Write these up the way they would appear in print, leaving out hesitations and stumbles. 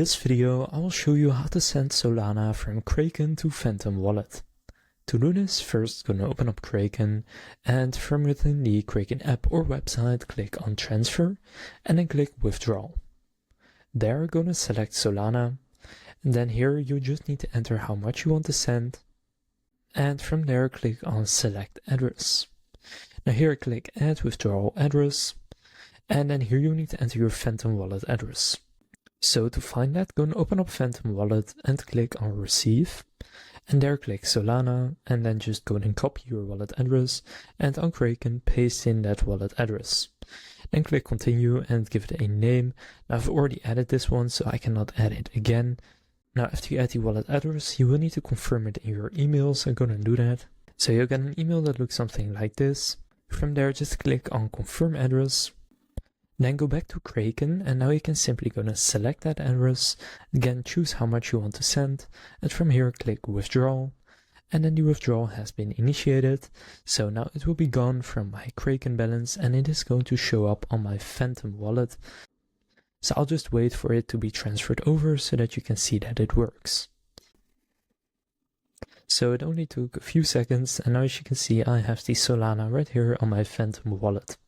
In this video, I will show you how to send Solana from Kraken to Phantom Wallet. To do this, first gonna open up Kraken, and from within the Kraken app or website, click on Transfer, and then click Withdrawal. There, gonna select Solana, and then here you just need to enter how much you want to send, and from there click on Select Address. Now here click Add Withdrawal Address, and then here you need to enter your Phantom Wallet address. So to find that, go and open up Phantom Wallet and click on Receive, and there click Solana, and then just go and copy your wallet address, and on Kraken paste in that wallet address. Then click Continue and give it a name. Now I've already added this one, so I cannot add it again. Now after you add the wallet address, you will need to confirm it in your email, so go and do that. So you'll get an email that looks something like this. From there just click on Confirm Address. Then go back to Kraken, and now you can simply gonna select that address, again choose how much you want to send, and from here click Withdrawal, and then the withdrawal has been initiated. So now it will be gone from my Kraken balance, and it is going to show up on my Phantom Wallet. So I'll just wait for it to be transferred over so that you can see that it works. So it only took a few seconds, and now as you can see I have the Solana right here on my Phantom Wallet.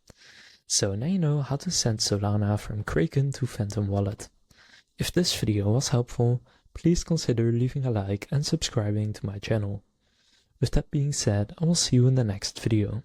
So now you know how to send Solana from Kraken to Phantom Wallet. If this video was helpful, please consider leaving a like and subscribing to my channel. With that being said, I will see you in the next video.